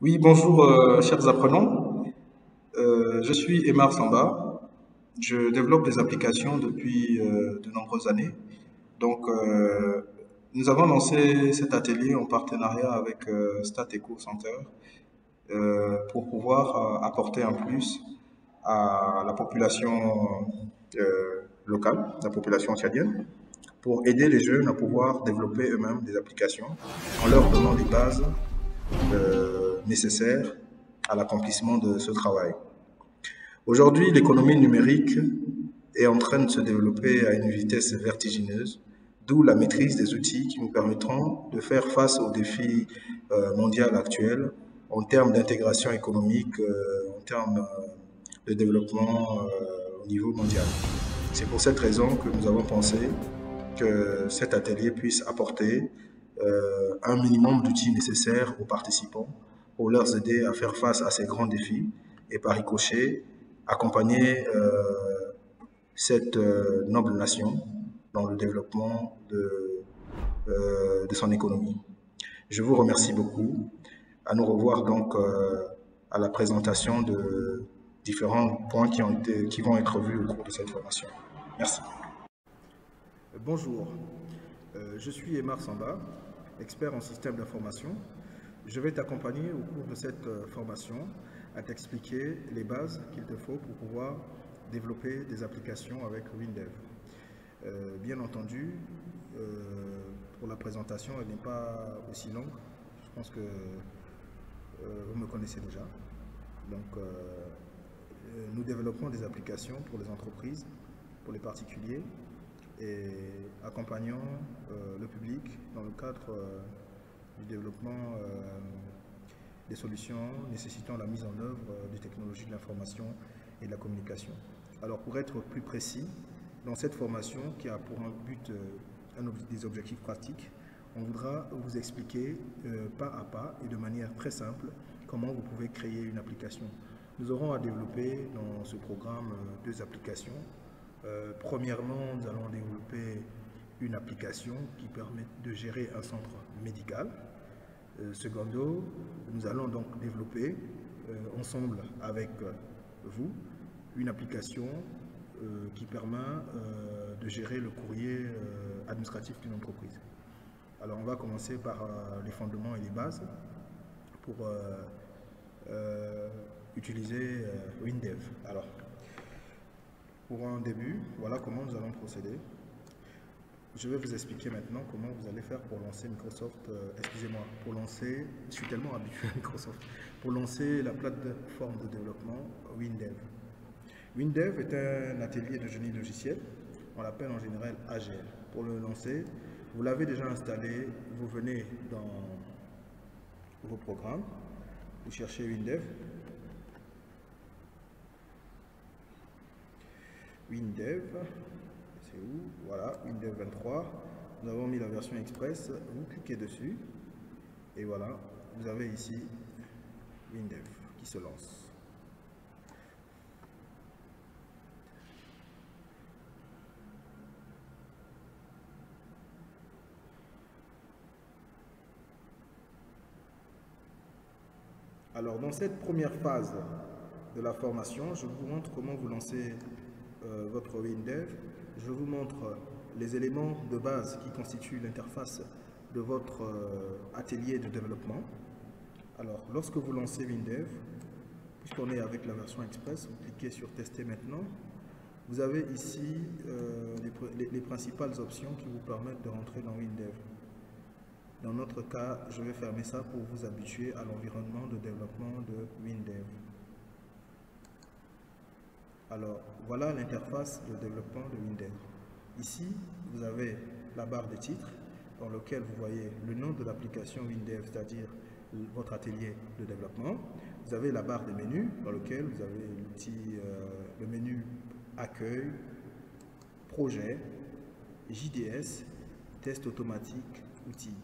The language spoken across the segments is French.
Oui, bonjour, chers apprenants. Je suis Emar Samba. Je développe des applications depuis de nombreuses années. Donc, nous avons lancé cet atelier en partenariat avec StatEco Center pour pouvoir apporter un plus à la population locale, la population tchadienne, pour aider les jeunes à pouvoir développer eux-mêmes des applications en leur donnant les bases nécessaires à l'accomplissement de ce travail. Aujourd'hui, l'économie numérique est en train de se développer à une vitesse vertigineuse, d'où la maîtrise des outils qui nous permettront de faire face aux défis mondiaux actuels en termes d'intégration économique, en termes de développement au niveau mondial. C'est pour cette raison que nous avons pensé que cet atelier puisse apporter un minimum d'outils nécessaires aux participants pour leur aider à faire face à ces grands défis et par ricochet accompagner cette noble nation dans le développement de son économie. Je vous remercie beaucoup. À nous revoir donc à la présentation de différents points qui vont être vus au cours de cette formation. Merci. Bonjour, je suis Emar Samba, expert en système d'information. Je vais t'accompagner au cours de cette formation à t'expliquer les bases qu'il te faut pour pouvoir développer des applications avec WinDev. Bien entendu, pour la présentation, elle n'est pas aussi longue. Je pense que vous me connaissez déjà. Donc, nous développons des applications pour les entreprises, pour les particuliers, et accompagnons le public dans le cadre du développement des solutions nécessitant la mise en œuvre des technologies de l'information et de la communication. Alors, pour être plus précis, dans cette formation qui a pour un but des objectifs pratiques, on voudra vous expliquer pas à pas et de manière très simple comment vous pouvez créer une application. Nous aurons à développer dans ce programme deux applications. Premièrement, nous allons développer une application qui permet de gérer un centre médical. Secondo, nous allons donc développer ensemble avec vous une application qui permet de gérer le courrier administratif d'une entreprise. Alors on va commencer par les fondements et les bases pour utiliser WinDev. Alors, pour un début, voilà comment nous allons procéder. Je vais vous expliquer maintenant comment vous allez faire pour lancer Microsoft, excusez-moi, pour lancer, je suis tellement habitué à Microsoft, pour lancer la plateforme de développement WinDev. WinDev est un atelier de génie logiciel, on l'appelle en général AGL. Pour le lancer, vous l'avez déjà installé, vous venez dans vos programmes, vous cherchez WinDev. WinDev, c'est où? Voilà, WinDev 23. Nous avons mis la version express. Vous cliquez dessus et voilà, vous avez ici WinDev qui se lance. Alors, dans cette première phase de la formation, je vous montre comment vous lancez votre WinDev. Je vous montre les éléments de base qui constituent l'interface de votre atelier de développement. Alors, lorsque vous lancez WinDev, puisqu'on est avec la version express, vous cliquez sur Tester maintenant. Vous avez ici les principales options qui vous permettent de rentrer dans WinDev. Dans notre cas, je vais fermer ça pour vous habituer à l'environnement de développement de WinDev. Alors, voilà l'interface de développement de WinDev. Ici, vous avez la barre de titre dans laquelle vous voyez le nom de l'application WinDev, c'est-à-dire votre atelier de développement. Vous avez la barre de menu dans laquelle vous avez l'outil, le menu Accueil, Projet, JDS, Test automatique, Outils.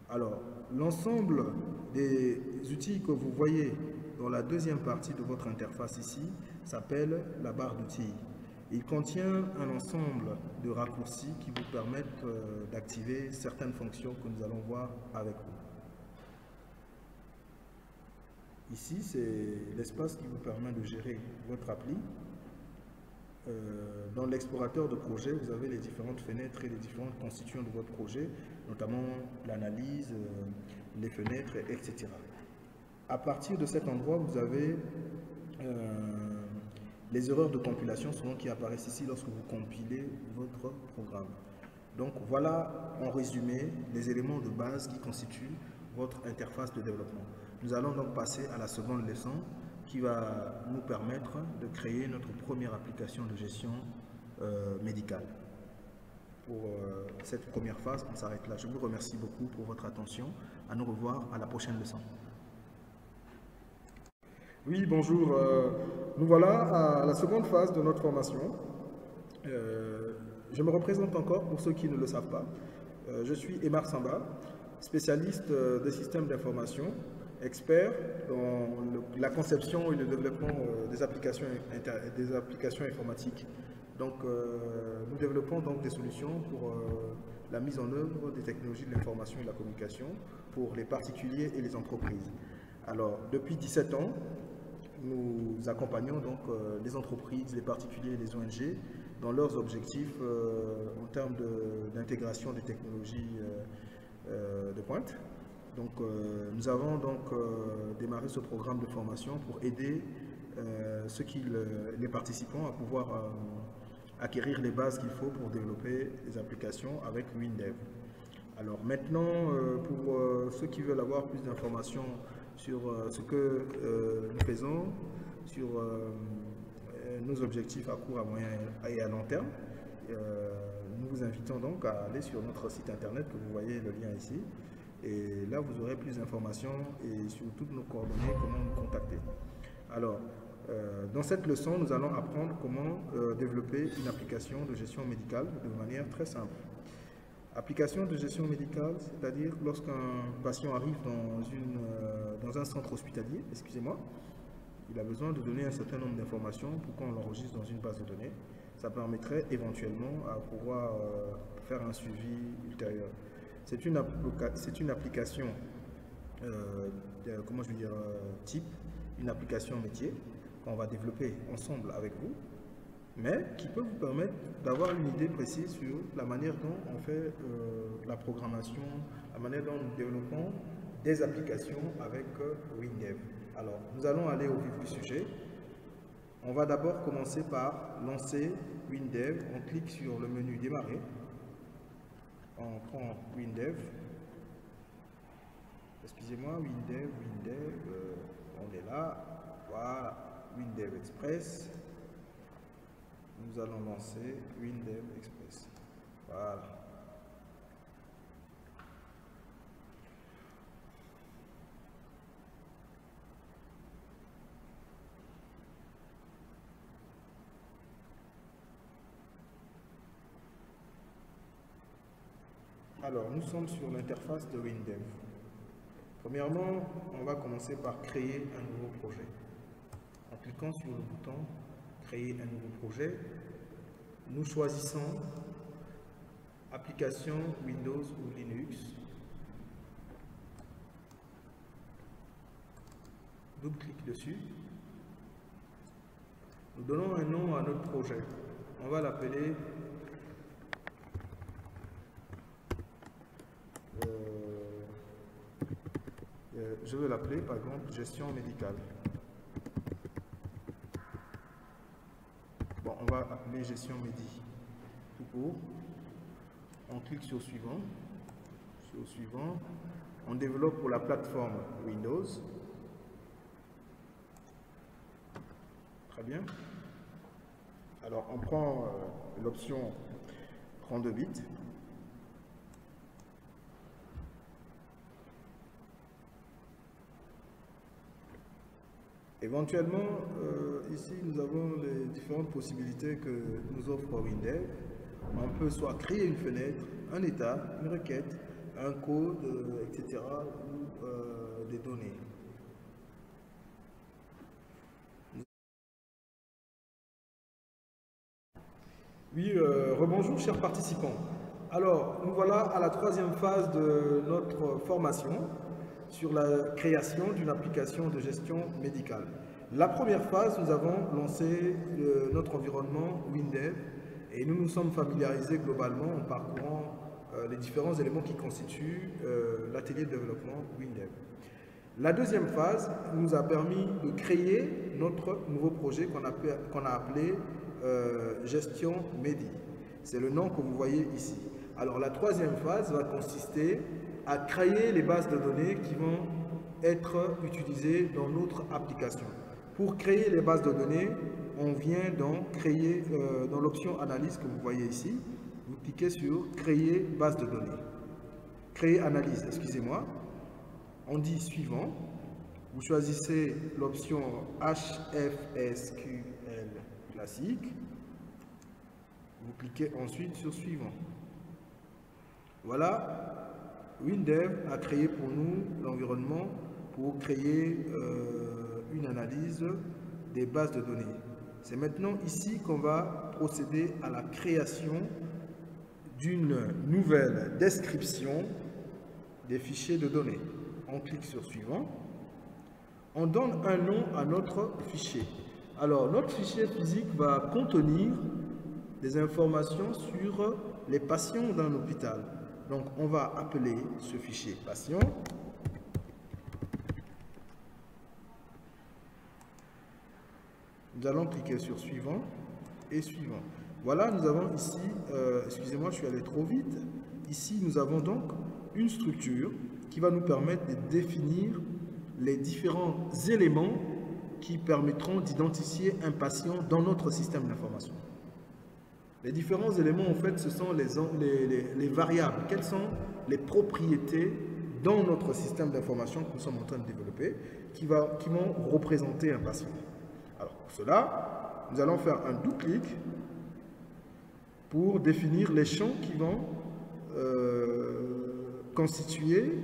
Alors, l'ensemble des outils que vous voyez dans la deuxième partie de votre interface ici s'appelle la barre d'outils. Il contient un ensemble de raccourcis qui vous permettent d'activer certaines fonctions que nous allons voir avec vous. Ici, c'est l'espace qui vous permet de gérer votre appli. Dans l'explorateur de projet, vous avez les différentes fenêtres et les différents constituants de votre projet, notamment l'analyse, les fenêtres, etc. À partir de cet endroit, vous avez les erreurs de compilation souvent qui apparaissent ici lorsque vous compilez votre programme. Donc voilà en résumé les éléments de base qui constituent votre interface de développement. Nous allons donc passer à la seconde leçon qui va nous permettre de créer notre première application de gestion médicale. Pour cette première phase, on s'arrête là. Je vous remercie beaucoup pour votre attention. À nous revoir à la prochaine leçon. Oui, bonjour. Nous voilà à la seconde phase de notre formation. Je me représente encore pour ceux qui ne le savent pas. Je suis Emar Samba, spécialiste des systèmes d'information, expert dans la conception et le développement des applications informatiques. Donc, nous développons donc des solutions pour la mise en œuvre des technologies de l'information et de la communication pour les particuliers et les entreprises. Alors, depuis 17 ans, nous accompagnons donc les entreprises, les particuliers et les ONG dans leurs objectifs en termes d'intégration des technologies de pointe. Donc, nous avons donc démarré ce programme de formation pour aider les participants à pouvoir acquérir les bases qu'il faut pour développer des applications avec WinDev. Alors maintenant, pour ceux qui veulent avoir plus d'informations sur ce que nous faisons, sur nos objectifs à court, à moyen et à long terme, nous vous invitons donc à aller sur notre site internet que vous voyez le lien ici. Et là, vous aurez plus d'informations et sur toutes nos coordonnées, comment nous contacter. Alors, dans cette leçon, nous allons apprendre comment développer une application de gestion médicale de manière très simple. Application de gestion médicale, c'est-à-dire lorsqu'un patient arrive dans un centre hospitalier, excusez-moi, il a besoin de donner un certain nombre d'informations pour qu'on l'enregistre dans une base de données. Ça permettrait éventuellement à pouvoir faire un suivi ultérieur. C'est une application, comment je veux dire, type, une application métier qu'on va développer ensemble avec vous, mais qui peut vous permettre d'avoir une idée précise sur la manière dont on fait la programmation, la manière dont nous développons des applications avec WinDev. Alors, nous allons aller au vif du sujet. On va d'abord commencer par lancer WinDev. On clique sur le menu Démarrer. On prend WinDev. Excusez-moi, WinDev, on est là. Voilà, WinDev Express. Nous allons lancer WinDev Express. Voilà. Alors, nous sommes sur l'interface de WinDev. Premièrement, on va commencer par créer un nouveau projet. En cliquant sur le bouton Créer un nouveau projet, nous choisissons Application Windows ou Linux. Double-clic dessus. Nous donnons un nom à notre projet. On va l'appeler je vais l'appeler par exemple gestion médicale. Bon, on va appeler gestion médi tout court. On clique sur suivant. Sur suivant. On développe pour la plateforme Windows. Très bien. Alors on prend l'option 32 bits. Éventuellement, ici, nous avons les différentes possibilités que nous offre WinDev. On peut soit créer une fenêtre, un état, une requête, un code, etc. ou des données. Oui, rebonjour chers participants. Alors, nous voilà à la troisième phase de notre formation sur la création d'une application de gestion médicale. La première phase, nous avons lancé notre environnement WinDev et nous nous sommes familiarisés globalement en parcourant les différents éléments qui constituent l'atelier de développement WinDev. La deuxième phase nous a permis de créer notre nouveau projet qu'on a appelé Gestion Medi. C'est le nom que vous voyez ici. Alors la troisième phase va consister à créer les bases de données qui vont être utilisées dans notre application. Pour créer les bases de données, on vient donc créer dans l'option analyse que vous voyez ici. Vous cliquez sur créer base de données. Créer analyse, excusez-moi. On dit suivant. Vous choisissez l'option HFSQL classique. Vous cliquez ensuite sur suivant. Voilà, WinDev a créé pour nous l'environnement pour créer une analyse des bases de données. C'est maintenant ici qu'on va procéder à la création d'une nouvelle description des fichiers de données. On clique sur suivant. On donne un nom à notre fichier. Alors, notre fichier physique va contenir des informations sur les patients d'un hôpital. Donc, on va appeler ce fichier patient. Nous allons cliquer sur suivant et suivant. Voilà, nous avons ici, excusez-moi, je suis allé trop vite. Ici, nous avons donc une structure qui va nous permettre de définir les différents éléments qui permettront d'identifier un patient dans notre système d'information. Les différents éléments, en fait, ce sont les variables. Quelles sont les propriétés dans notre système d'information que nous sommes en train de développer qui vont représenter un patient. Alors, pour cela, nous allons faire un double-clic pour définir les champs qui vont constituer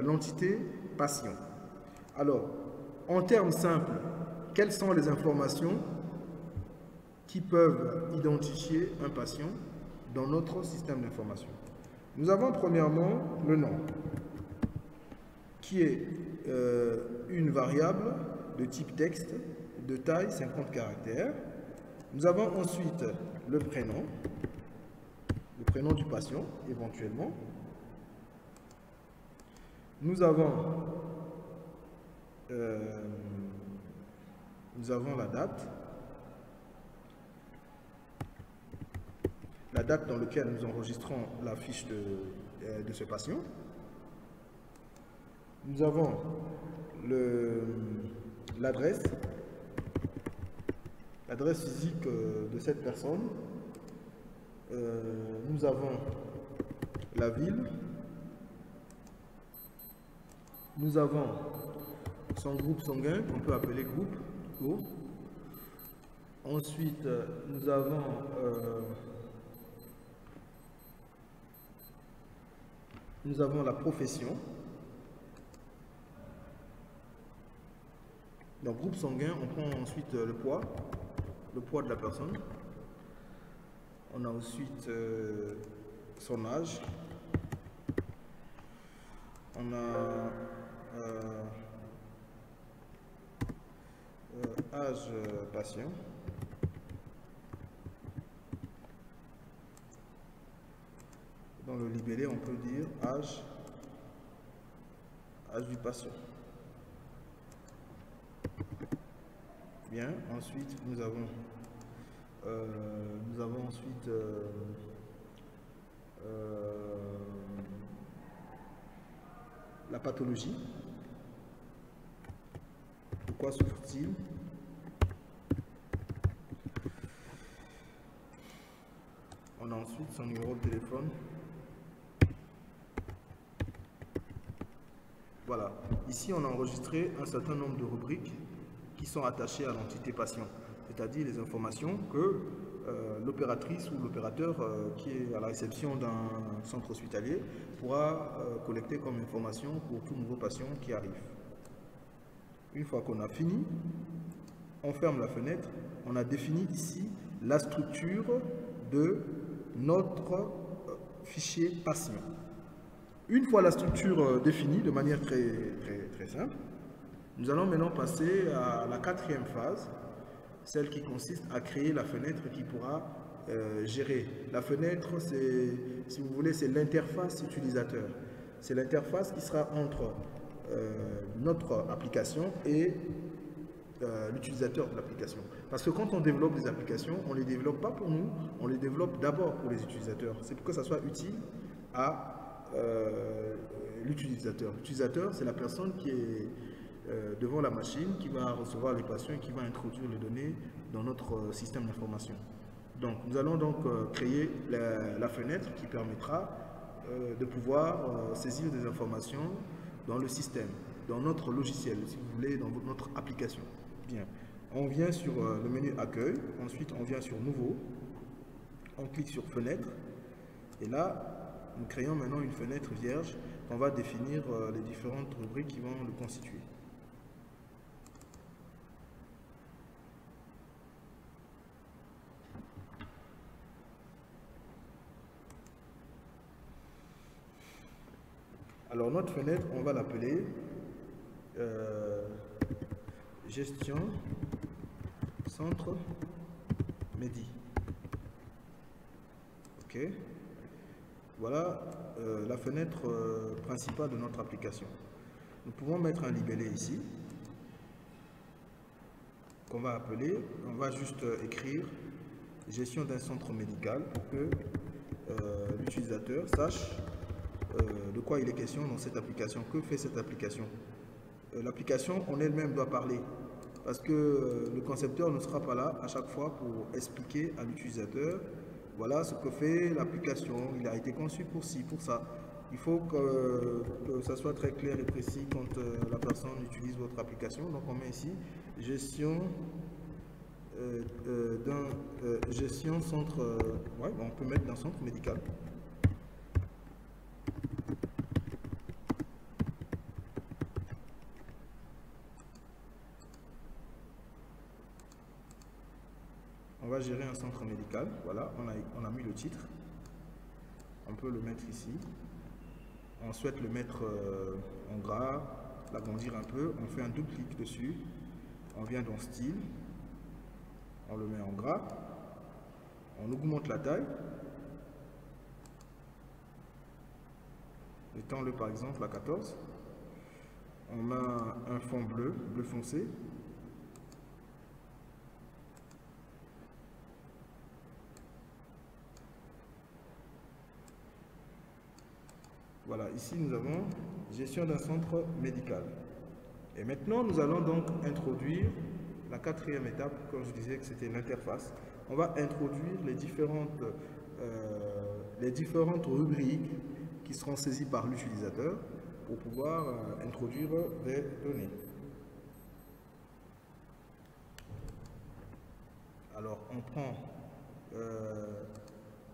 l'entité patient. Alors, en termes simples, quelles sont les informations qui peuvent identifier un patient dans notre système d'information? Nous avons premièrement le nom, qui est une variable de type texte de taille 50 caractères. Nous avons ensuite le prénom du patient éventuellement. Nous avons la date dans laquelle nous enregistrons la fiche de ce patient. Nous avons l'adresse physique de cette personne. Nous avons la ville. Nous avons son groupe sanguin, qu'on peut appeler groupe O. Ensuite, nous avons la profession. Donc, groupe sanguin, on prend ensuite le poids de la personne. On a ensuite son âge. On a âge patient. Dans le libellé, on peut dire âge du patient. Bien, ensuite nous avons ensuite la pathologie. De quoi souffre-t-il? On a ensuite son numéro de téléphone. Voilà. Ici, on a enregistré un certain nombre de rubriques qui sont attachées à l'entité patient, c'est-à-dire les informations que l'opératrice ou l'opérateur qui est à la réception d'un centre hospitalier pourra collecter comme information pour tout nouveau patient qui arrive. Une fois qu'on a fini, on ferme la fenêtre. On a défini ici la structure de notre fichier patient. Une fois la structure définie de manière très simple, nous allons maintenant passer à la quatrième phase, celle qui consiste à créer la fenêtre qui pourra gérer. La fenêtre, c'est, si vous voulez, c'est l'interface utilisateur. C'est l'interface qui sera entre notre application et l'utilisateur de l'application. Parce que quand on développe des applications, on ne les développe pas pour nous, on les développe d'abord pour les utilisateurs. C'est pour que ça soit utile à l'utilisateur. L'utilisateur, c'est la personne qui est devant la machine, qui va recevoir les patients et qui va introduire les données dans notre système d'information. Donc, nous allons donc créer la fenêtre qui permettra de pouvoir saisir des informations dans le système, dans notre logiciel, si vous voulez, dans notre application. Bien. On vient sur le menu Accueil, ensuite on vient sur Nouveau, on clique sur Fenêtre, et là, nous créons maintenant une fenêtre vierge qu'on va définir les différentes rubriques qui vont le constituer. Alors notre fenêtre, on va l'appeler gestion centre Medi. Ok. Voilà la fenêtre principale de notre application. Nous pouvons mettre un libellé ici qu'on va appeler, on va juste écrire gestion d'un centre médical pour que l'utilisateur sache de quoi il est question dans cette application, que fait cette application. L'application en elle-même doit parler parce que le concepteur ne sera pas là à chaque fois pour expliquer à l'utilisateur voilà ce que fait l'application, il a été conçu pour ci, pour ça. Il faut que ça soit très clair et précis quand la personne utilise votre application. Donc on met ici gestion gestion centre, ouais, on peut mettre d'un centre médical. On va gérer un centre médical. Voilà, on a mis le titre. On peut le mettre ici. On souhaite le mettre en gras, l'agrandir un peu. On fait un double clic dessus. On vient dans Style. On le met en gras. On augmente la taille. Mettons-le par exemple à 14. On met un fond bleu, bleu foncé. Voilà, ici nous avons gestion d'un centre médical. Et maintenant, nous allons donc introduire la quatrième étape, comme je disais que c'était l'interface. On va introduire les différentes rubriques qui seront saisies par l'utilisateur pour pouvoir introduire des données. Alors, on prend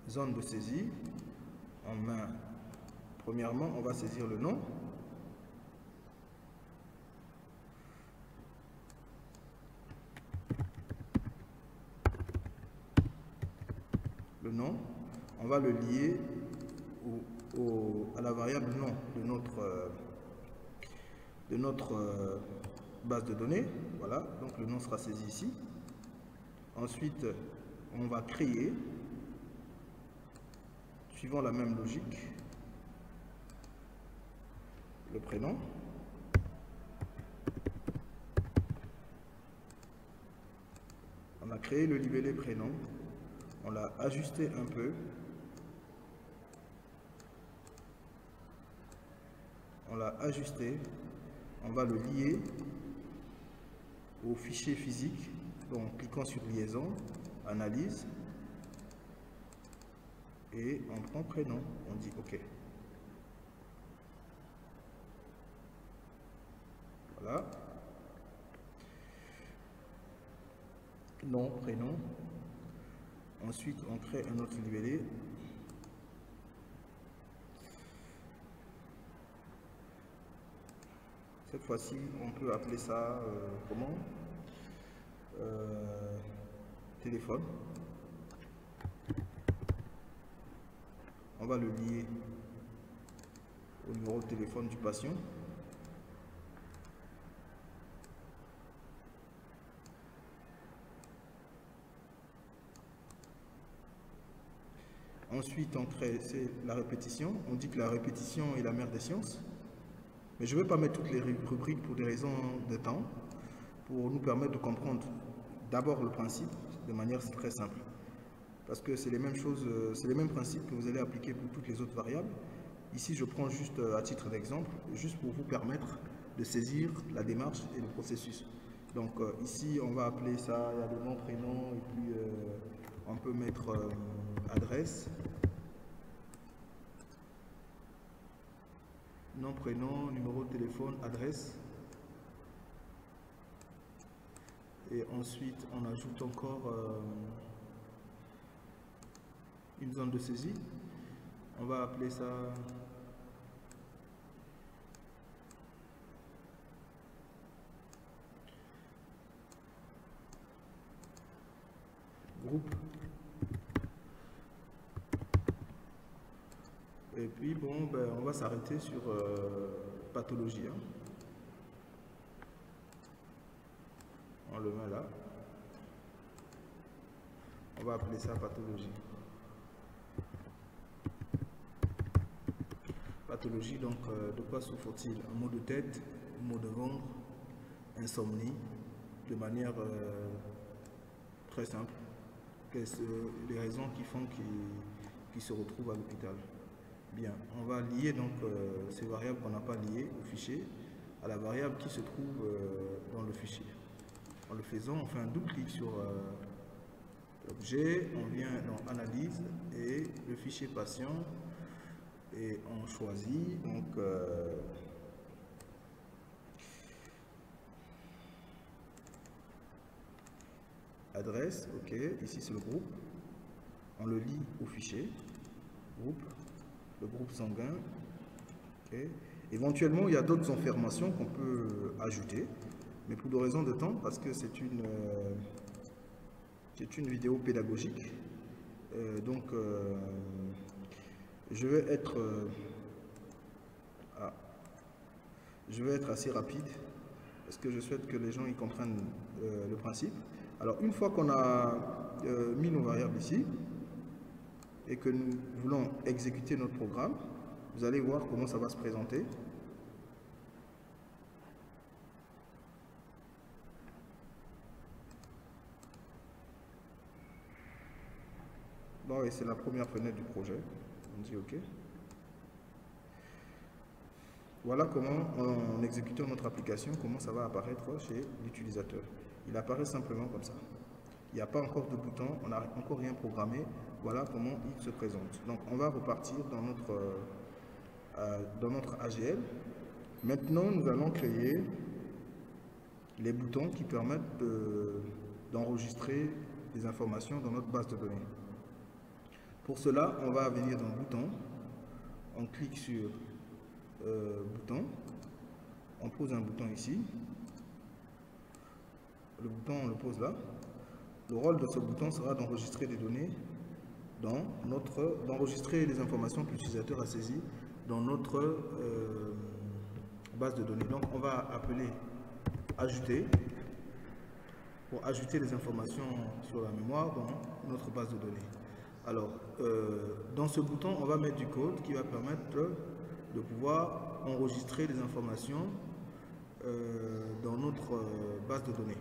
zone de saisie, on met. Premièrement, on va saisir le nom. Le nom, on va le lier à la variable nom de notre base de données. Voilà, donc le nom sera saisi ici. Ensuite, on va créer, suivant la même logique, le prénom. On a créé le libellé prénom. On l'a ajusté un peu. On l'a ajusté. On va le lier au fichier physique. Donc, cliquant sur liaison, analyse. Et on prend prénom. On dit OK. Voilà. Nom, prénom. Ensuite, on crée un autre libellé. Cette fois-ci, on peut appeler ça comment téléphone. On va le lier au numéro de téléphone du patient. Ensuite, on crée la répétition. On dit que la répétition est la mère des sciences. Mais je ne vais pas mettre toutes les rubriques pour des raisons de temps, pour nous permettre de comprendre d'abord le principe de manière très simple. Parce que c'est les mêmes choses, c'est les mêmes principes que vous allez appliquer pour toutes les autres variables. Ici, je prends juste à titre d'exemple, juste pour vous permettre de saisir la démarche et le processus. Donc ici, on va appeler ça, il y a le nom, prénom, et puis on peut mettre adresse. Nom, prénom, numéro de téléphone, adresse. Et ensuite, on ajoute encore une zone de saisie. On va appeler ça groupe. Et puis bon, ben, on va s'arrêter sur pathologie. Hein. On le met là. On va appeler ça pathologie. Pathologie, donc de quoi souffre-t-il? Un mot de tête, un mot de ventre, insomnie, de manière très simple. Quelles sont les raisons qui font qu'il se retrouve à l'hôpital? Bien, on va lier donc ces variables qu'on n'a pas liées au fichier à la variable qui se trouve dans le fichier. En le faisant, on fait un double clic sur l'objet, on vient dans analyse et le fichier patient et on choisit donc adresse, ok, ici c'est le groupe, on le lie au fichier, groupe, le groupe sanguin, ok. Éventuellement il y a d'autres informations qu'on peut ajouter, mais pour des raisons de temps, parce que c'est une vidéo pédagogique, donc je vais être assez rapide, parce que je souhaite que les gens y comprennent le principe. Alors une fois qu'on a mis nos variables ici, et que nous voulons exécuter notre programme, vous allez voir comment ça va se présenter. Bon, et c'est la première fenêtre du projet. On dit OK. Voilà comment, en exécutant notre application, comment ça va apparaître chez l'utilisateur. Il apparaît simplement comme ça. Il n'y a pas encore de bouton, on n'a encore rien programmé. Voilà comment il se présente. Donc, on va repartir dans notre AGL. Maintenant, nous allons créer les boutons qui permettent d'enregistrer les informations dans notre base de données. Pour cela, on va venir dans bouton, on clique sur bouton, on pose un bouton ici, le bouton on le pose là. Le rôle de ce bouton sera d'enregistrer des données d'enregistrer les informations que l'utilisateur a saisies dans notre base de données. Donc on va appeler ajouter pour ajouter les informations sur la mémoire dans notre base de données. Alors, dans ce bouton, on va mettre du code qui va permettre de pouvoir enregistrer les informations dans notre base de données.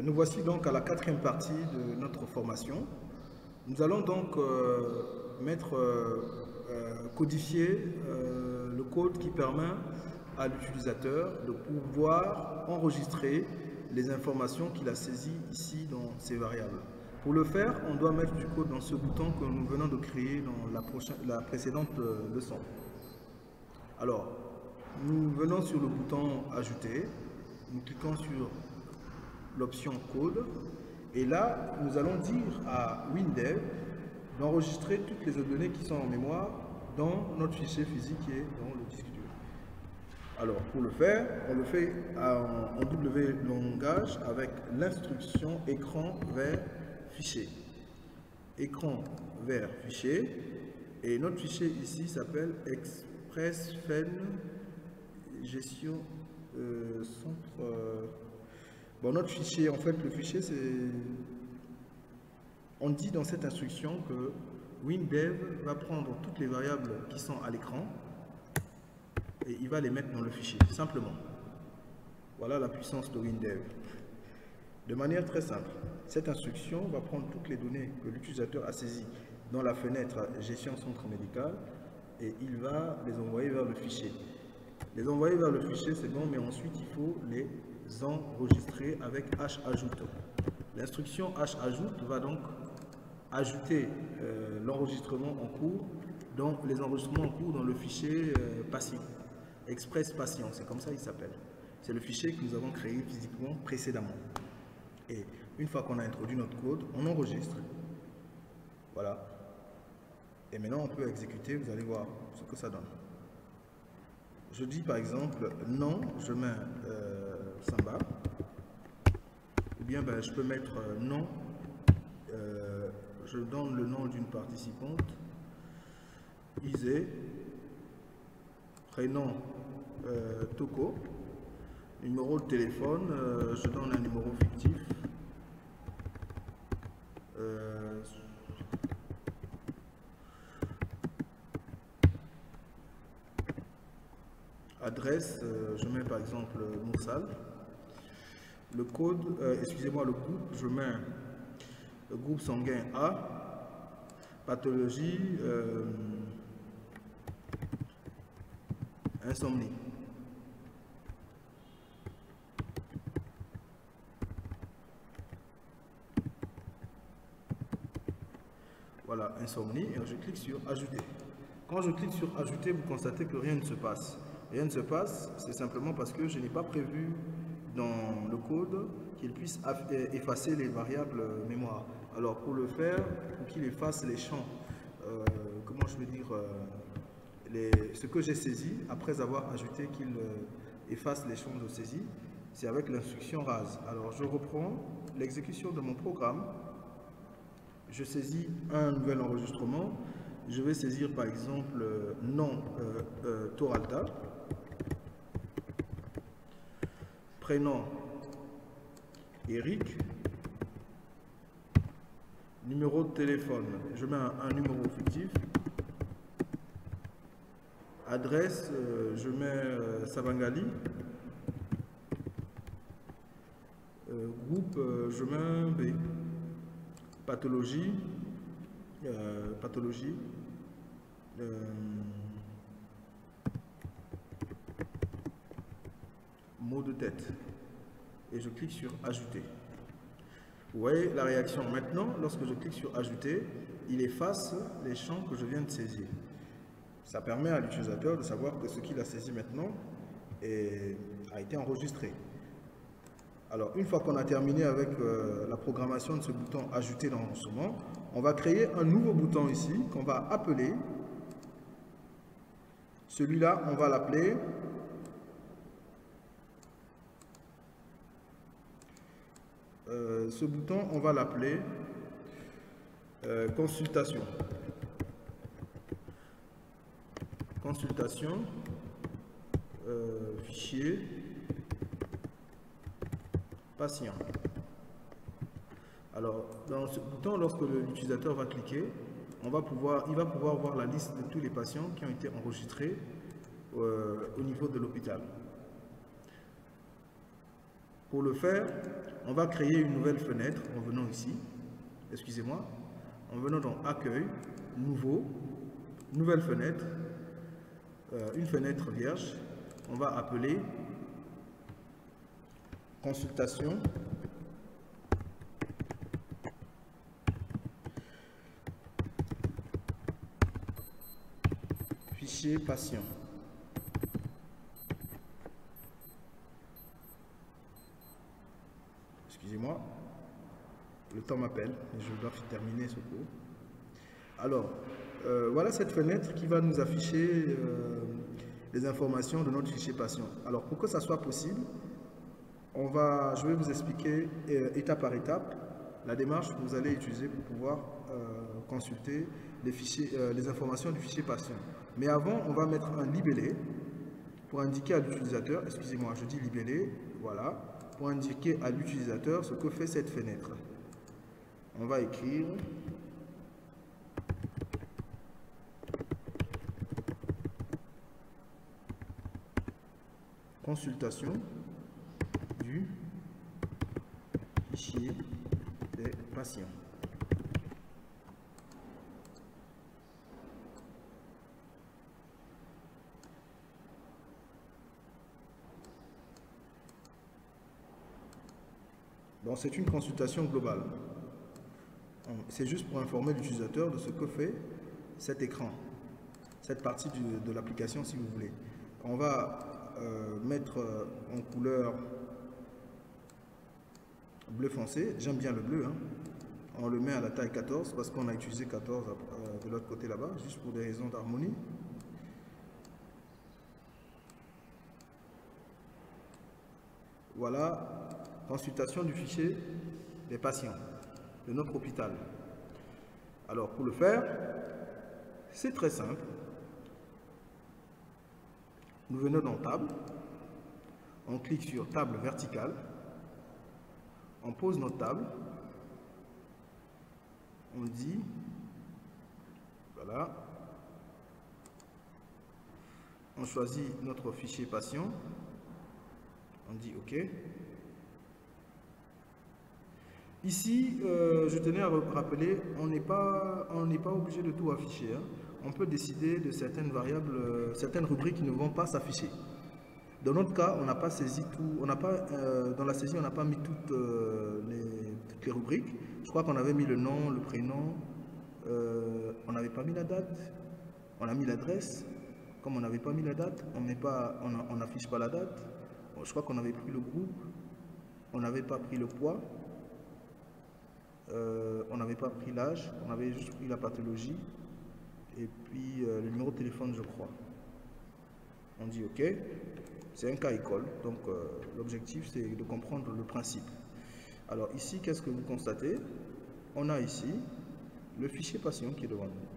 Nous voici donc à la quatrième partie de notre formation. Nous allons donc codifier le code qui permet à l'utilisateur de pouvoir enregistrer les informations qu'il a saisies ici dans ces variables. Pour le faire, on doit mettre du code dans ce bouton que nous venons de créer dans la précédente leçon. Alors, nous venons sur le bouton ajouter, nous cliquons sur l'option code et là, nous allons dire à WinDev d'enregistrer toutes les données qui sont en mémoire dans notre fichier physique qui est dans le disque dur. Alors, pour le faire, on le fait en W avec l'instruction écran vers fichier. Écran vers fichier, et notre fichier ici s'appelle ExpressFen gestion centre. Bon, notre fichier, en fait, le fichier, c'est... On dit dans cette instruction que WinDev va prendre toutes les variables qui sont à l'écran et il va les mettre dans le fichier, simplement. Voilà la puissance de WinDev. De manière très simple, cette instruction va prendre toutes les données que l'utilisateur a saisies dans la fenêtre gestion centre médical et il va les envoyer vers le fichier. Les envoyer vers le fichier, c'est bon, mais ensuite il faut les enregistrer avec hajoute. L'instruction hajoute va donc ajouter l'enregistrement en cours, dans les enregistrements en cours dans le fichier patient, Express Patient, c'est comme ça il s'appelle. C'est le fichier que nous avons créé physiquement précédemment. Et une fois qu'on a introduit notre code, on enregistre. Voilà. Et maintenant on peut exécuter, vous allez voir ce que ça donne. Je dis par exemple non, je mets Samba. Ou bien ben, je peux mettre non, je donne le nom d'une participante, Isée, prénom Toko, numéro de téléphone, je donne un numéro fictif. Adresse, je mets par exemple Moussal. Le code, excusez-moi, le groupe, je mets le groupe sanguin A. Pathologie, insomnie. Voilà, insomnie, et je clique sur ajouter. Quand je clique sur ajouter, vous constatez que rien ne se passe. Rien ne se passe, c'est simplement parce que je n'ai pas prévu dans le code qu'il puisse effacer les variables mémoire. Alors pour le faire, pour qu'il efface les champs, comment je veux dire, ce que j'ai saisi, après avoir ajouté qu'il efface les champs de saisie, c'est avec l'instruction RAS. Alors je reprends l'exécution de mon programme, je saisis un nouvel enregistrement, je vais saisir par exemple nom Toralta, prénom Eric, numéro de téléphone, je mets un numéro fictif, adresse, je mets Sabangali, groupe, je mets un B, pathologie, mot de tête, et je clique sur ajouter. Vous voyez la réaction. Maintenant, lorsque je clique sur ajouter, il efface les champs que je viens de saisir. Ça permet à l'utilisateur de savoir que ce qu'il a saisi maintenant a été enregistré. Alors, une fois qu'on a terminé avec la programmation de ce bouton ajouter d'enregistrement, on va créer un nouveau bouton ici qu'on va appeler. Celui-là, on va l'appeler ce bouton, on va l'appeler consultation. Consultation, fichier, patient. Alors, dans ce bouton, lorsque l'utilisateur va cliquer, il va pouvoir voir la liste de tous les patients qui ont été enregistrés au niveau de l'hôpital. Pour le faire, on va créer une nouvelle fenêtre en venant ici, excusez-moi, en venant dans Accueil, Nouveau, Nouvelle fenêtre, une fenêtre vierge, on va appeler Consultation, fichier patient. Excusez-moi, le temps m'appelle et je dois terminer ce cours. Alors, voilà cette fenêtre qui va nous afficher les informations de notre fichier patient. Alors, pour que ça soit possible, je vais vous expliquer étape par étape la démarche que vous allez utiliser pour pouvoir consulter les fichiers, les informations du fichier patient. Mais avant, on va mettre un libellé pour indiquer à l'utilisateur, excusez-moi, je dis libellé, voilà, pour indiquer à l'utilisateur ce que fait cette fenêtre. On va écrire consultation du fichier des patients. Bon, c'est une consultation globale. C'est juste pour informer l'utilisateur de ce que fait cet écran, cette partie de l'application si vous voulez. On va mettre en couleur bleu foncé. J'aime bien le bleu. Hein. On le met à la taille 14 parce qu'on a utilisé 14 de l'autre côté là-bas, juste pour des raisons d'harmonie. Voilà, consultation du fichier des patients de notre hôpital. Alors pour le faire, c'est très simple. Nous venons dans table, on clique sur table verticale, on pose notre table, on dit, voilà, on choisit notre fichier patient, on dit OK. Ici, je tenais à rappeler, on n'est pas obligé de tout afficher. Hein. On peut décider de certaines variables, certaines rubriques qui ne vont pas s'afficher. Dans notre cas, on n'a pas saisi tout, on n'a pas, dans la saisie, on n'a pas mis toutes les rubriques. Je crois qu'on avait mis le nom, le prénom, on n'avait pas mis la date, on a mis l'adresse. Comme on n'avait pas mis la date, on n'affiche pas la date. Bon, je crois qu'on avait pris le groupe, on n'avait pas pris le poids. On n'avait pas pris l'âge, on avait juste pris la pathologie et puis le numéro de téléphone, je crois. On dit OK, c'est un cas école, donc l'objectif c'est de comprendre le principe. Alors ici, qu'est-ce que vous constatez? On a ici le fichier patient qui est devant nous.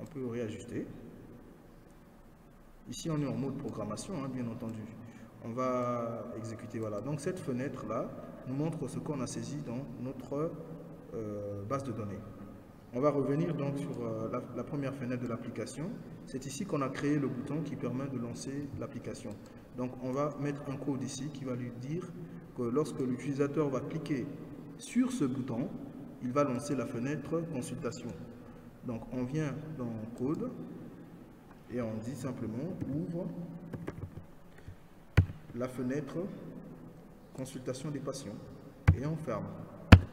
On peut réajuster. Ici, on est en mode programmation, hein, bien entendu. On va exécuter, voilà. Donc cette fenêtre-là nous montre ce qu'on a saisi dans notre base de données. On va revenir donc sur la première fenêtre de l'application. C'est ici qu'on a créé le bouton qui permet de lancer l'application. Donc on va mettre un code ici qui va lui dire que lorsque l'utilisateur va cliquer sur ce bouton, il va lancer la fenêtre consultation. Donc on vient dans code et on dit simplement ouvre la fenêtre consultation des patients et on ferme.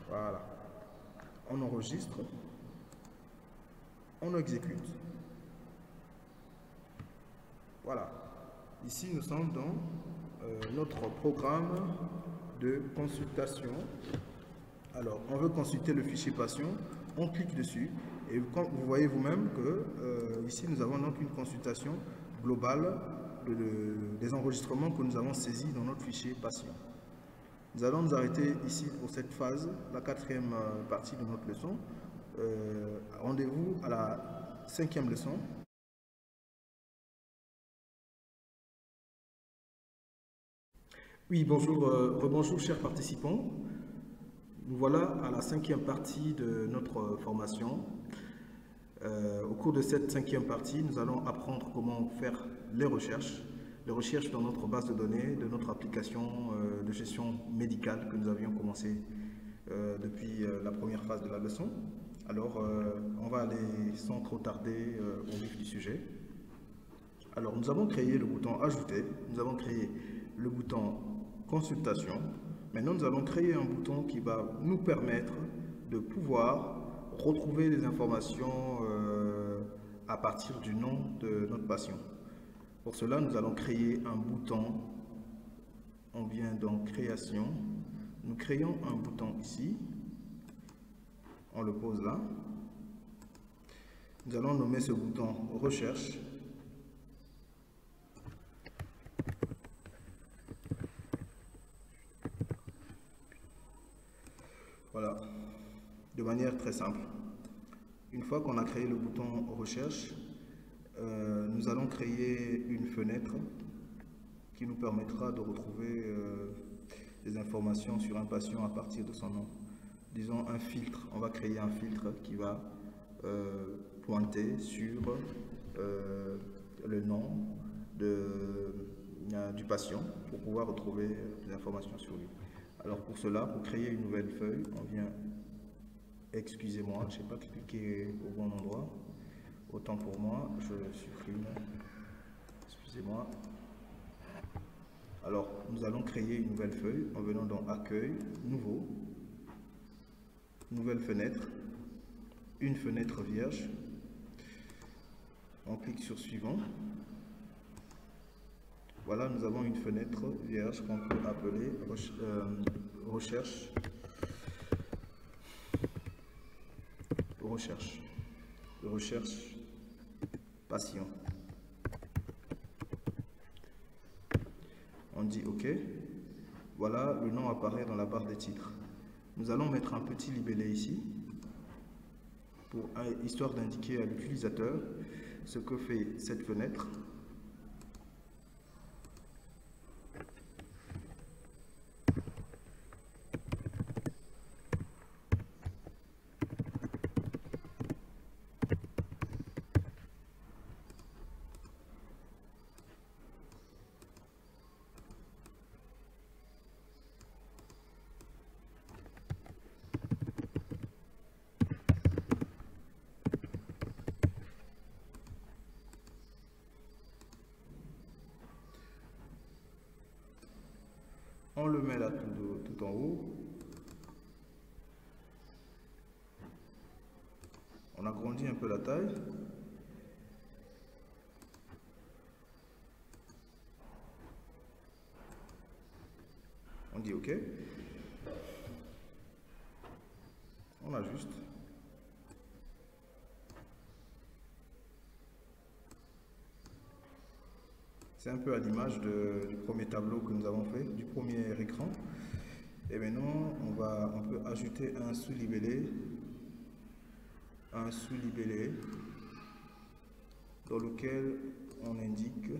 Voilà. On enregistre, on exécute. Voilà. Ici, nous sommes dans notre programme de consultation. Alors, on veut consulter le fichier patient, on clique dessus et vous voyez vous-même que ici, nous avons donc une consultation globale des enregistrements que nous avons saisis dans notre fichier patient. Nous allons nous arrêter ici pour cette phase, la quatrième partie de notre leçon. Rendez-vous à la 5e leçon. Oui, bonjour, rebonjour chers participants. Nous voilà à la 5e partie de notre formation. Au cours de cette 5e partie, nous allons apprendre comment faire les recherches dans notre base de données, de notre application de gestion médicale que nous avions commencé depuis la première phase de la leçon. Alors, on va aller sans trop tarder au vif du sujet. Alors, nous avons créé le bouton Ajouter, nous avons créé le bouton Consultation. Maintenant, nous allons créer un bouton qui va nous permettre de pouvoir retrouver des informations à partir du nom de notre patient. Pour cela, nous allons créer un bouton. On vient dans Création. Nous créons un bouton ici. On le pose là. Nous allons nommer ce bouton Recherche. Voilà, de manière très simple. Une fois qu'on a créé le bouton recherche, nous allons créer une fenêtre qui nous permettra de retrouver des informations sur un patient à partir de son nom. Disons un filtre, on va créer un filtre qui va pointer sur le nom du patient pour pouvoir retrouver des informations sur lui. Alors pour cela, pour créer une nouvelle feuille, on vient, excusez-moi, je n'ai pas cliqué au bon endroit, autant pour moi, je supprime, excusez-moi. Alors nous allons créer une nouvelle feuille en venant dans Accueil, Nouveau, Nouvelle fenêtre, une fenêtre vierge. On clique sur Suivant. Voilà, nous avons une fenêtre vierge qu'on peut appeler recherche patient. On dit OK. Voilà, le nom apparaît dans la barre des titres. Nous allons mettre un petit libellé ici, histoire d'indiquer à l'utilisateur ce que fait cette fenêtre. On le met là tout en haut. On agrandit un peu la taille. On dit OK. On ajuste. C'est un peu à l'image du premier tableau que nous avons fait, du premier écran. Et maintenant, on peut ajouter un sous-libellé dans lequel on indique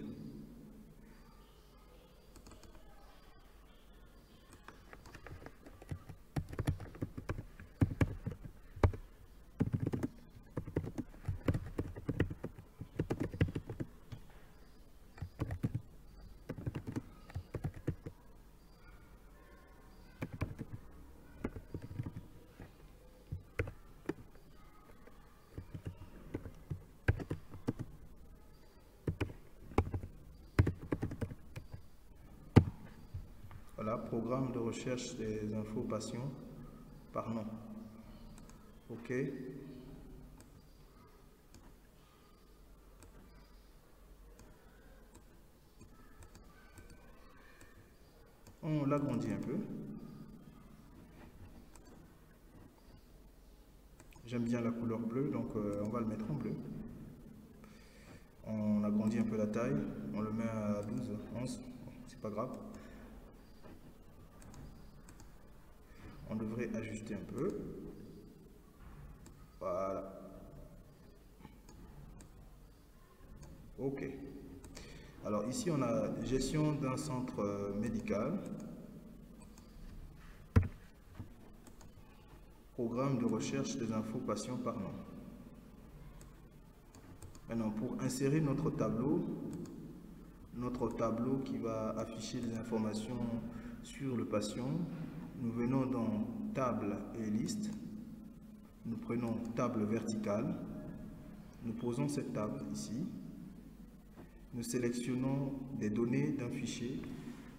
voilà, programme de recherche des infos patients par nom. OK. On l'agrandit un peu. J'aime bien la couleur bleue, donc on va le mettre en bleu. On agrandit un peu la taille, on le met à 12, 11, c'est pas grave. On devrait ajuster un peu. Voilà. OK. Alors ici, on a gestion d'un centre médical. Programme de recherche des infos patients par nom. Maintenant, pour insérer notre tableau qui va afficher des informations sur le patient, nous venons dans table et liste, nous prenons table verticale, nous posons cette table ici, nous sélectionnons des données d'un fichier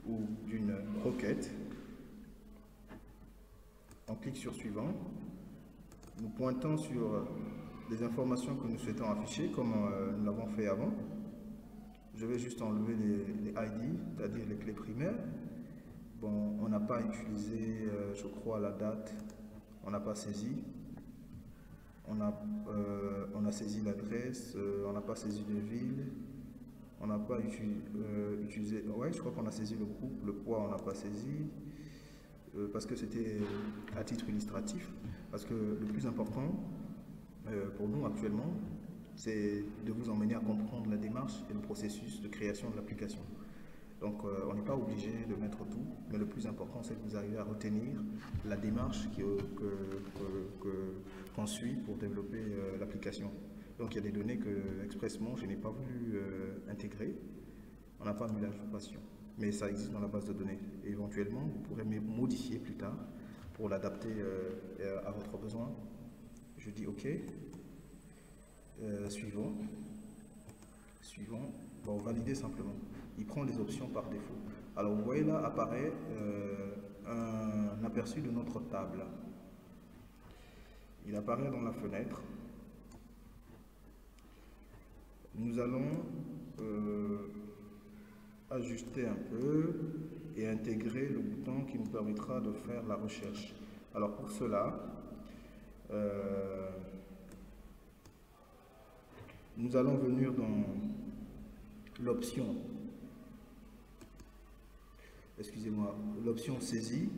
ou d'une requête, on clique sur suivant, nous pointons sur les informations que nous souhaitons afficher comme nous l'avons fait avant. Je vais juste enlever les ID, c'est-à-dire les clés primaires. Bon, on n'a pas utilisé, je crois, la date, on n'a pas saisi. On a saisi l'adresse, on n'a pas saisi de ville, on n'a pas utilisé, ouais, je crois qu'on a saisi le groupe, le poids, on n'a pas saisi. parce que c'était à titre illustratif, parce que le plus important pour nous actuellement, c'est de vous emmener à comprendre la démarche et le processus de création de l'application. Donc on n'est pas obligé de mettre tout, mais le plus important c'est que vous arrivez à retenir la démarche qu'on suit pour développer l'application. Donc il y a des données que expressement je n'ai pas voulu intégrer, on n'a pas mis l'ajoutation, mais ça existe dans la base de données. Et éventuellement vous pourrez modifier plus tard pour l'adapter à votre besoin. Je dis OK, suivant, bon, valider simplement. Il prend les options par défaut. Alors vous voyez là apparaît un aperçu de notre table. Il apparaît dans la fenêtre. Nous allons ajuster un peu et intégrer le bouton qui nous permettra de faire la recherche. Alors pour cela, nous allons venir dans l'option, l'option saisie.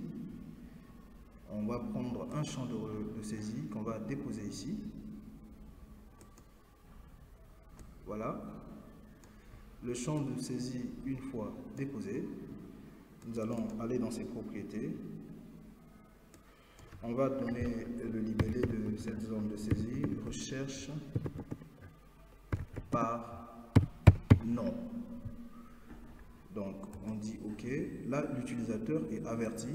On va prendre un champ de saisie qu'on va déposer ici. Voilà. Le champ de saisie, une fois déposé, nous allons aller dans ses propriétés. On va donner le libellé de cette zone de saisie, recherche par nom. Donc on dit OK. Là, l'utilisateur est averti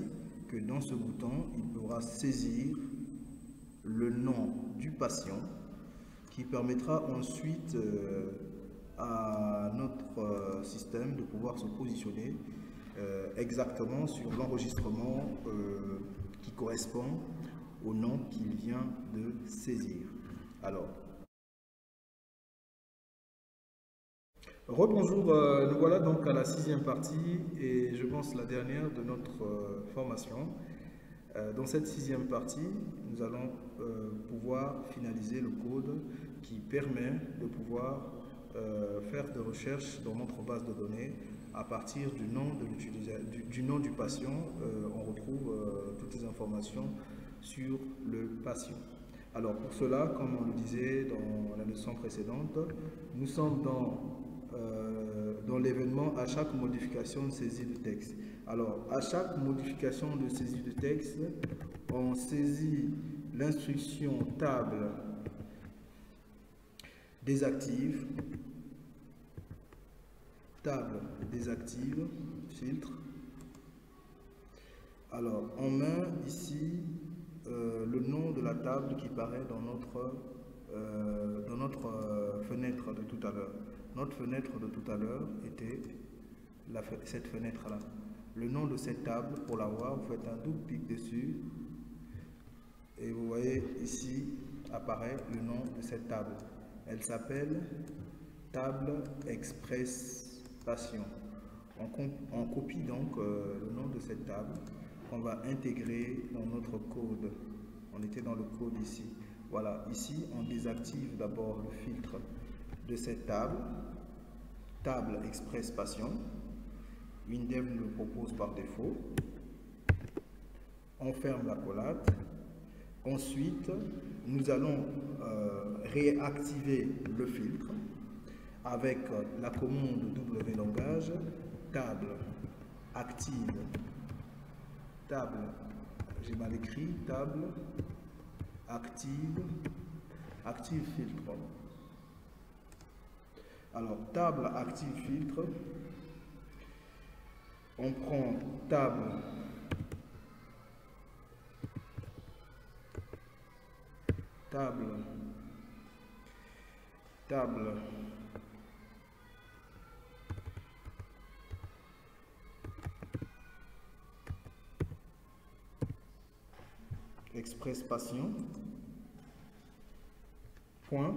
que dans ce bouton, il pourra saisir le nom du patient qui permettra ensuite à notre système de pouvoir se positionner exactement sur l'enregistrement qui correspond au nom qu'il vient de saisir. Alors, rebonjour, nous voilà donc à la 6e partie et je pense la dernière de notre formation. Dans cette 6e partie, nous allons pouvoir finaliser le code qui permet de pouvoir faire des recherches dans notre base de données à partir du nom de l'utilisateur, du nom du patient. On retrouve toutes les informations sur le patient. Alors pour cela, comme on le disait dans la leçon précédente, nous sommes dans l'événement à chaque modification de saisie de texte. Alors à chaque modification de saisie de texte, on saisit l'instruction table désactive, filtre. Alors on met ici le nom de la table qui paraît dans notre fenêtre de tout à l'heure. Notre fenêtre de tout à l'heure était cette fenêtre-là. Le nom de cette table, pour l'avoir, vous faites un double clic dessus et vous voyez ici apparaît le nom de cette table. Elle s'appelle Table Express Patient. On copie donc le nom de cette table qu'on va intégrer dans notre code. On était dans le code ici. Voilà, ici on désactive d'abord le filtre de cette table, Table Express Patient. Windev nous le propose par défaut. On ferme la collate. Ensuite, nous allons réactiver le filtre avec la commande wlangage table active, j'ai mal écrit, table active filtre. Alors, table active filtre, on prend table Express Patient, point,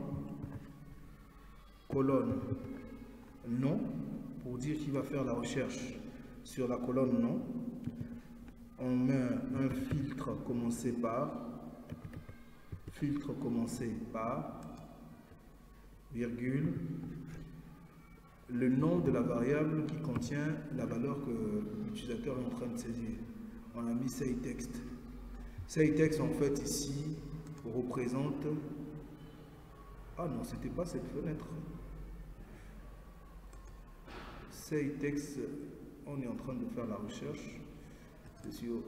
colonne, nom, pour dire qu'il va faire la recherche sur la colonne nom. On met un filtre commencé par, virgule, le nom de la variable qui contient la valeur que l'utilisateur est en train de saisir. On a mis Say Text. Say Text, en fait, ici, représente... Ah non, c'était pas cette fenêtre. Say Text, on est en train de faire la recherche. C'est sur...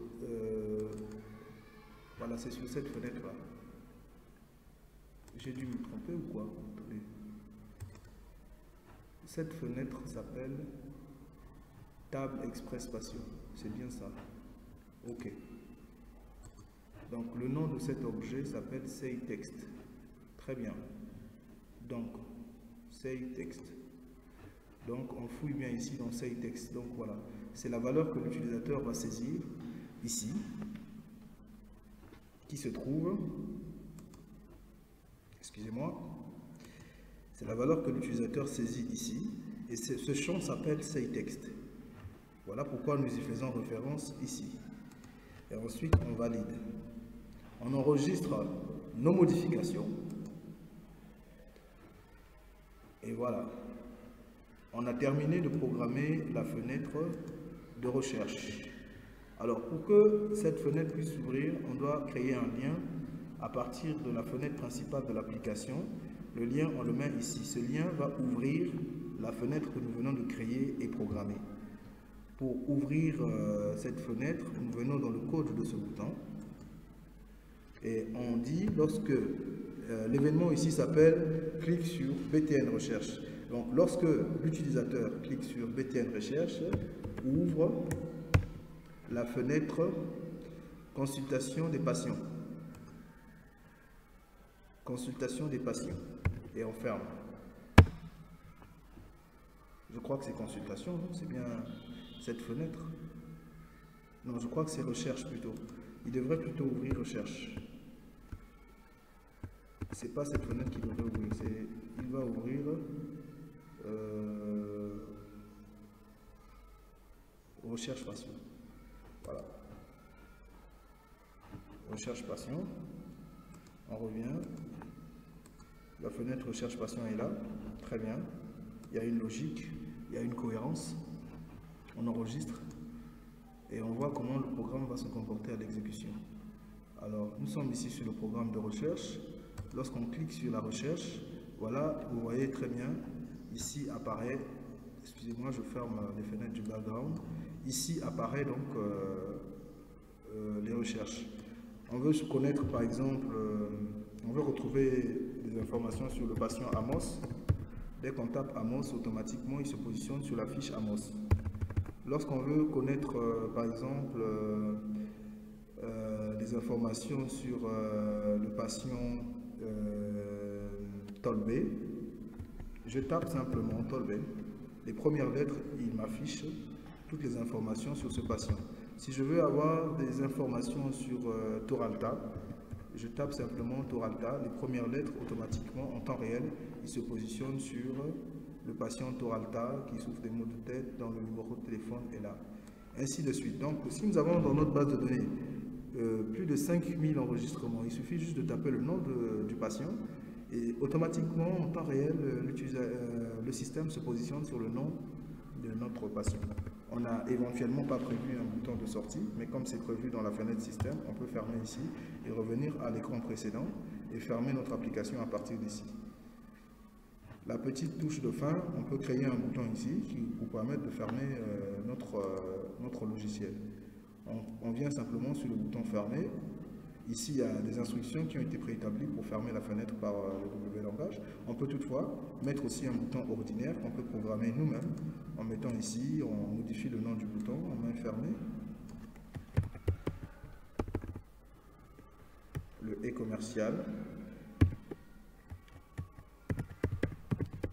voilà, c'est sur cette fenêtre-là. J'ai dû me tromper ou quoi? Attendez. Cette fenêtre s'appelle Table Express Passion. C'est bien ça. OK. Donc, le nom de cet objet s'appelle Say Text. Très bien. Donc, Say Text. Donc, on fouille bien ici dans Say Text. Donc, voilà. C'est la valeur que l'utilisateur va saisir ici, qui se trouve... Excusez-moi. C'est la valeur que l'utilisateur saisit ici. Et ce champ s'appelle Say Text. Voilà pourquoi nous y faisons référence ici. Et ensuite, on valide. On enregistre nos modifications. Et voilà. On a terminé de programmer la fenêtre de recherche. Alors, pour que cette fenêtre puisse s'ouvrir, on doit créer un lien à partir de la fenêtre principale de l'application. Le lien, on le met ici. Ce lien va ouvrir la fenêtre que nous venons de créer et programmer. Pour ouvrir cette fenêtre, nous venons dans le code de ce bouton. Et on dit, lorsque l'événement ici s'appelle « Clique sur BTN Recherche ». Donc, lorsque l'utilisateur clique sur BTN Recherche, ouvre la fenêtre « Consultation des patients ». Consultation des patients. Et on ferme. Je crois que c'est consultation, c'est bien cette fenêtre. Non, je crois que c'est recherche plutôt. Il devrait plutôt ouvrir recherche. C'est pas cette fenêtre qu'il devrait ouvrir, il va ouvrir recherche patient. Voilà. Recherche patient. On revient. La fenêtre recherche patient est là. Très bien. Il y a une logique, il y a une cohérence. On enregistre et on voit comment le programme va se comporter à l'exécution. Alors, nous sommes ici sur le programme de recherche. Lorsqu'on clique sur la recherche, voilà, vous voyez très bien, ici apparaît, excusez-moi, je ferme les fenêtres du background. Ici apparaît donc les recherches. On veut se connaître, par exemple, on veut retrouver des informations sur le patient Amos. Dès qu'on tape Amos, automatiquement, il se positionne sur la fiche Amos. Lorsqu'on veut connaître, par exemple, des informations sur le patient Tolbé, je tape simplement Tolbé. Les premières lettres, il m'affiche toutes les informations sur ce patient. Si je veux avoir des informations sur Toralta, je tape simplement Toralta. Les premières lettres, automatiquement, en temps réel, il se positionne sur le patient Toralta qui souffre des maux de tête, dans le numéro de téléphone est là. Ainsi de suite. Donc, si nous avons dans notre base de données plus de 5000 enregistrements, il suffit juste de taper le nom du patient et automatiquement, en temps réel, le système se positionne sur le nom de notre patient. On n'a éventuellement pas prévu un bouton de sortie, mais comme c'est prévu dans la fenêtre système, on peut fermer ici et revenir à l'écran précédent et fermer notre application à partir d'ici. La petite touche de fin, on peut créer un bouton ici qui vous permet de fermer notre logiciel. On vient simplement sur le bouton fermer. Ici, il y a des instructions qui ont été préétablies pour fermer la fenêtre par le W-langage. On peut toutefois mettre aussi un bouton ordinaire qu'on peut programmer nous-mêmes en mettant ici, on modifie le nom du bouton en main fermée. Le « et » commercial.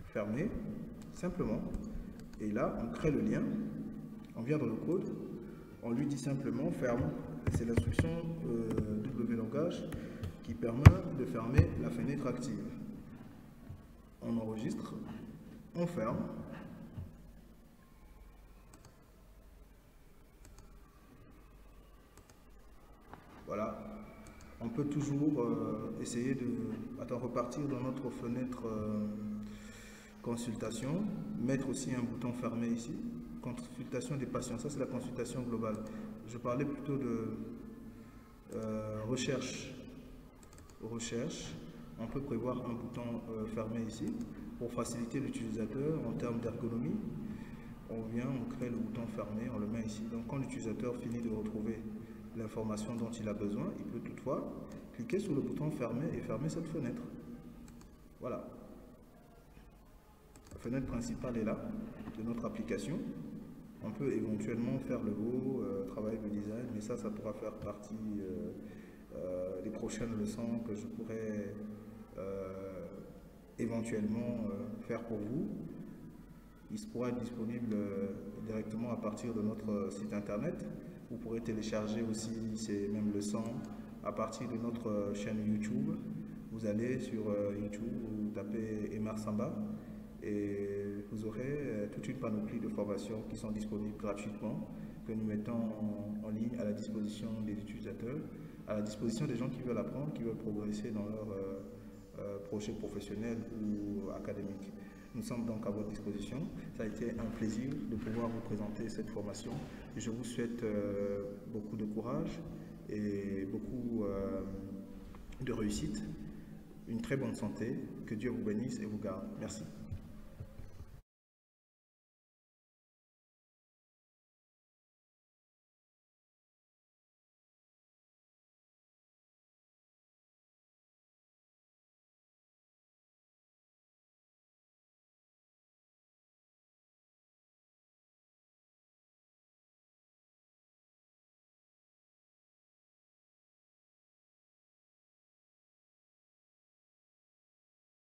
Fermé, simplement. Et là, on crée le lien. On vient dans le code. On lui dit simplement « ferme ». C'est l'instruction W-langage qui permet de fermer la fenêtre active. On enregistre, on ferme. Voilà. On peut toujours essayer de repartir dans notre fenêtre consultation, mettre aussi un bouton fermé ici. Consultation des patients, ça c'est la consultation globale. je parlais plutôt de recherche. On peut prévoir un bouton fermé ici pour faciliter l'utilisateur en termes d'ergonomie. On crée le bouton fermé, on le met ici. Donc quand l'utilisateur finit de retrouver l'information dont il a besoin, il peut toutefois cliquer sur le bouton fermer et fermer cette fenêtre. Voilà. La fenêtre principale est là, de notre application. On peut éventuellement faire le logo, travailler le design, mais ça pourra faire partie des prochaines leçons que je pourrais éventuellement faire pour vous. Il pourra être disponible directement à partir de notre site internet. Vous pourrez télécharger aussi ces mêmes leçons à partir de notre chaîne YouTube. Vous allez sur YouTube, vous tapez Emar Samba et vous aurez toute une panoplie de formations qui sont disponibles gratuitement, que nous mettons en ligne à la disposition des utilisateurs, à la disposition des gens qui veulent apprendre, qui veulent progresser dans leur projet professionnel ou académique. Nous sommes donc à votre disposition. Ça a été un plaisir de pouvoir vous présenter cette formation. Je vous souhaite beaucoup de courage et beaucoup de réussite, une très bonne santé. Que Dieu vous bénisse et vous garde. Merci.